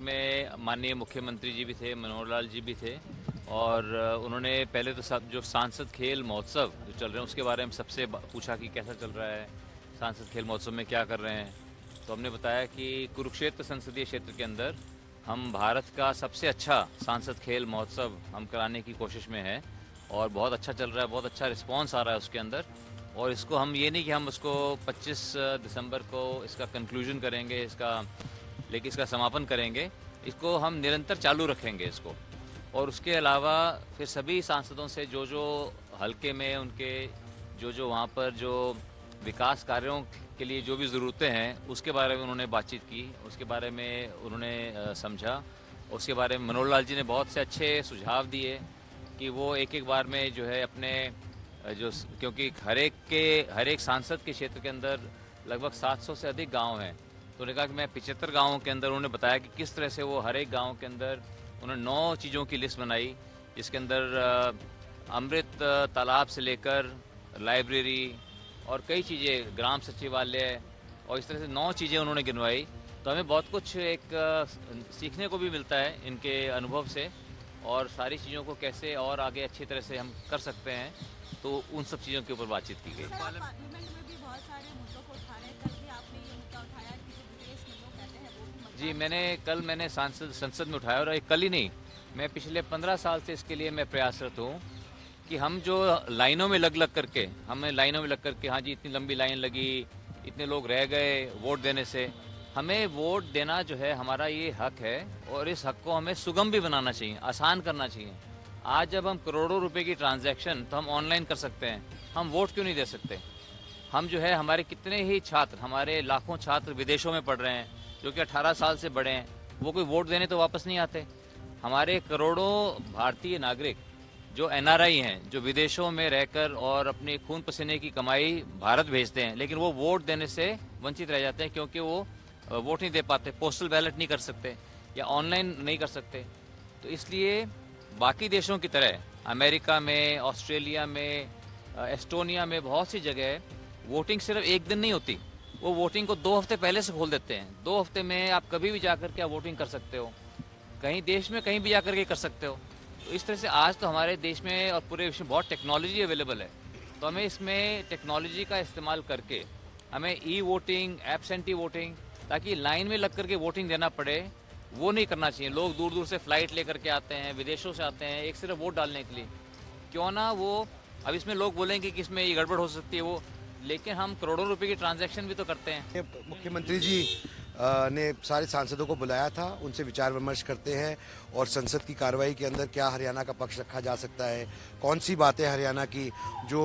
में माननीय मुख्यमंत्री जी भी थे, मनोहर लाल जी भी थे और उन्होंने पहले तो सब जो सांसद खेल महोत्सव जो चल रहे हैं उसके बारे में सबसे पूछा कि कैसा चल रहा है, सांसद खेल महोत्सव में क्या कर रहे हैं। तो हमने बताया कि कुरुक्षेत्र संसदीय क्षेत्र के अंदर हम भारत का सबसे अच्छा सांसद खेल महोत्सव हम कराने की कोशिश में हैं और बहुत अच्छा चल रहा है, बहुत अच्छा रिस्पांस आ रहा है उसके अंदर। और इसको हम ये नहीं कि हम उसको 25 दिसंबर को इसका कंक्लूजन करेंगे लेकिन इसका समापन करेंगे, इसको हम निरंतर चालू रखेंगे इसको। और उसके अलावा फिर सभी सांसदों से जो जो हलके में उनके जो वहाँ पर जो विकास कार्यों के लिए जो भी ज़रूरतें हैं उसके बारे में उन्होंने बातचीत की, उसके बारे में उन्होंने समझा। उसके बारे में मनोहर लाल जी ने बहुत से अच्छे सुझाव दिए कि वो एक एक बार में जो है अपने क्योंकि हर एक सांसद के क्षेत्र के अंदर लगभग 700 से अधिक गांव हैं। तो उन्होंने कहा कि मैं 75 गाँवों के अंदर उन्होंने बताया कि किस तरह से वो हर एक गाँव के अंदर उन्होंने 9 चीज़ों की लिस्ट बनाई, जिसके अंदर अमृत तालाब से लेकर लाइब्रेरी और कई चीज़ें, ग्राम सचिवालय और इस तरह से 9 चीज़ें उन्होंने गिनवाई। तो हमें बहुत कुछ एक सीखने को भी मिलता है इनके अनुभव से और सारी चीज़ों को कैसे और आगे अच्छी तरह से हम कर सकते हैं, तो उन सब चीज़ों के ऊपर बातचीत की गई। पार्लियामेंट में भी बहुत सारे मुद्दों को उठा रहे हैं। कल भी आपने ये मुद्दा उठाया कि जो विदेश में लोग रहते हैं वो भी जी, मतदान मैंने संसद में उठाया और ये कल ही नहीं, मैं पिछले 15 साल से इसके लिए मैं प्रयासरत हूँ कि हम जो लाइनों में लग करके हाँ जी इतनी लंबी लाइन लगी, इतने लोग रह गए वोट देने से। हमें वोट देना जो है हमारा ये हक है और इस हक को हमें सुगम भी बनाना चाहिए, आसान करना चाहिए। आज जब हम करोड़ों रुपए की ट्रांजैक्शन तो हम ऑनलाइन कर सकते हैं, हम वोट क्यों नहीं दे सकते? हम जो है हमारे कितने ही छात्र, हमारे लाखों छात्र विदेशों में पढ़ रहे हैं जो कि 18 साल से बड़े हैं, वो कोई वोट देने तो वापस नहीं आते। हमारे करोड़ों भारतीय नागरिक जो एनआरआई हैं, जो विदेशों में रहकर और अपने खून पसीने की कमाई भारत भेजते हैं, लेकिन वो वोट देने से वंचित रह जाते हैं क्योंकि वो वोट नहीं दे पाते, पोस्टल बैलेट नहीं कर सकते या ऑनलाइन नहीं कर सकते। तो इसलिए बाकी देशों की तरह अमेरिका में, ऑस्ट्रेलिया में, एस्टोनिया में बहुत सी जगह वोटिंग सिर्फ एक दिन नहीं होती, वो वोटिंग को 2 हफ्ते पहले से खोल देते हैं। 2 हफ्ते में आप कभी भी जाकर के आप वोटिंग कर सकते हो, कहीं देश में कहीं भी जाकर के कर सकते हो। तो इस तरह से आज तो हमारे देश में और पूरे विश्व में बहुत टेक्नोलॉजी अवेलेबल है, तो हमें इसमें टेक्नोलॉजी का इस्तेमाल करके हमें ई वोटिंग, एब्सेंटी वोटिंग, ताकि लाइन में लग करके वोटिंग देना पड़े, वो नहीं करना चाहिए। लोग दूर दूर से फ्लाइट लेकर के आते हैं, विदेशों से आते हैं एक सिर्फ वोट डालने के लिए। क्यों ना वो, अब इसमें लोग बोलेंगे कि इसमें ये गड़बड़ हो सकती है वो, लेकिन हम करोड़ों रुपए की ट्रांजैक्शन भी तो करते हैं। मुख्यमंत्री जी ने सारे सांसदों को बुलाया था, उनसे विचार विमर्श करते हैं और संसद की कार्रवाई के अंदर क्या हरियाणा का पक्ष रखा जा सकता है, कौन सी बातें हरियाणा की जो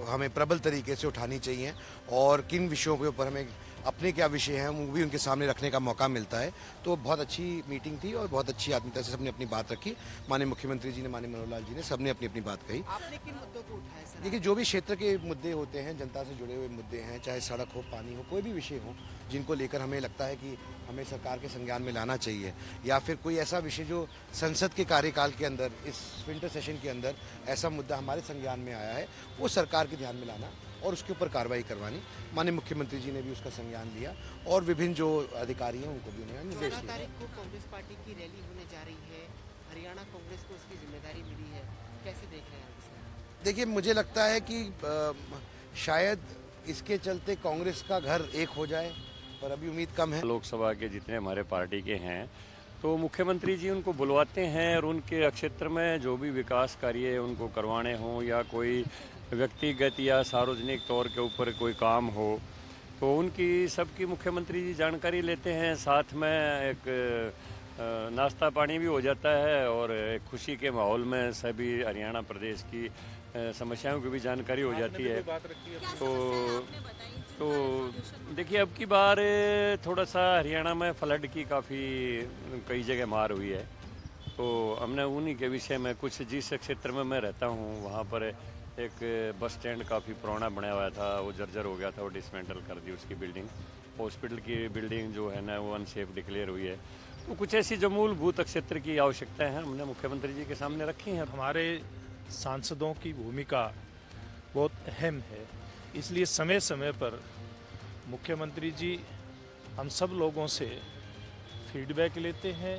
हमें प्रबल तरीके से उठानी चाहिए और किन विषयों के ऊपर हमें अपने क्या विषय हैं वो भी उनके सामने रखने का मौका मिलता है। तो बहुत अच्छी मीटिंग थी और बहुत अच्छी आत्मीयता से सबने अपनी बात रखी। माननीय मुख्यमंत्री जी ने, माननीय मनोहर लाल जी ने, सबने अपनी अपनी बात कही। आपने किन मुद्दों को उठाया सर? देखिए, जो भी क्षेत्र के मुद्दे होते हैं, जनता से जुड़े हुए मुद्दे हैं, चाहे सड़क हो, पानी हो, कोई भी विषय हो जिनको लेकर हमें लगता है कि हमें सरकार के संज्ञान में लाना चाहिए, या फिर कोई ऐसा विषय जो संसद के कार्यकाल के अंदर, इस विंटर सेशन के अंदर ऐसा मुद्दा हमारे संज्ञान में आया है, वो सरकार के ध्यान में लाना और उसके ऊपर कार्रवाई करवानी। माननीय मुख्यमंत्री जी ने भी उसका संज्ञान लिया और विभिन्न जो अधिकारी हैं उनको भी उन्होंने निर्देश 14 दिया। तारीख को कांग्रेस पार्टी की रैली होने जा रही है, हरियाणा कांग्रेस को उसकी जिम्मेदारी मिली है, कैसे देख रहे हैं आप इसे? देखिए, मुझे लगता है कि शायद इसके चलते कांग्रेस का घर एक हो जाए, पर अभी उम्मीद कम है। लोकसभा के जितने हमारे पार्टी के हैं, तो मुख्यमंत्री जी उनको बुलवाते हैं और उनके क्षेत्र में जो भी विकास कार्य उनको करवाने हों या कोई व्यक्तिगत या सार्वजनिक तौर के ऊपर कोई काम हो, तो उनकी सबकी मुख्यमंत्री जी जानकारी लेते हैं। साथ में एक नाश्ता पानी भी हो जाता है और एक खुशी के माहौल में सभी हरियाणा प्रदेश की समस्याओं की भी जानकारी हो जाती है। तो देखिए, अब की बार थोड़ा सा हरियाणा में फ्लड की काफ़ी कई जगह मार हुई है, तो हमने उन्हीं के विषय में कुछ, जिस क्षेत्र में मैं रहता हूँ वहाँ पर एक बस स्टैंड काफ़ी पुराना बनाया हुआ था, वो जर्जर हो गया था, वो डिसमेंटल कर दी उसकी बिल्डिंग। हॉस्पिटल की बिल्डिंग जो है ना वो अनसेफ डिक्लेयर हुई है। तो कुछ ऐसी जो मूलभूत क्षेत्र की आवश्यकताएं हैं हमने मुख्यमंत्री जी के सामने रखी हैं। हमारे सांसदों की भूमिका बहुत अहम है, इसलिए समय समय पर मुख्यमंत्री जी हम सब लोगों से फीडबैक लेते हैं,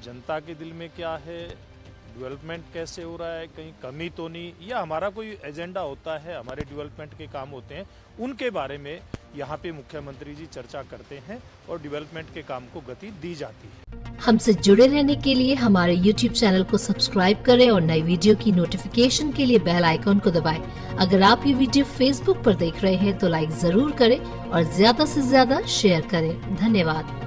जनता के दिल में क्या है, डेवलपमेंट कैसे हो रहा है, कहीं कमी तो नहीं, या हमारा कोई एजेंडा होता है, हमारे डेवलपमेंट के काम होते हैं, उनके बारे में यहाँ पे मुख्यमंत्री जी चर्चा करते हैं और डेवलपमेंट के काम को गति दी जाती है। हमसे जुड़े रहने के लिए हमारे YouTube चैनल को सब्सक्राइब करें और नई वीडियो की नोटिफिकेशन के लिए बेल आइकॉन को दबाएं। अगर आप ये वीडियो Facebook पर देख रहे हैं तो लाइक जरूर करें और ज्यादा से ज्यादा शेयर करें। धन्यवाद।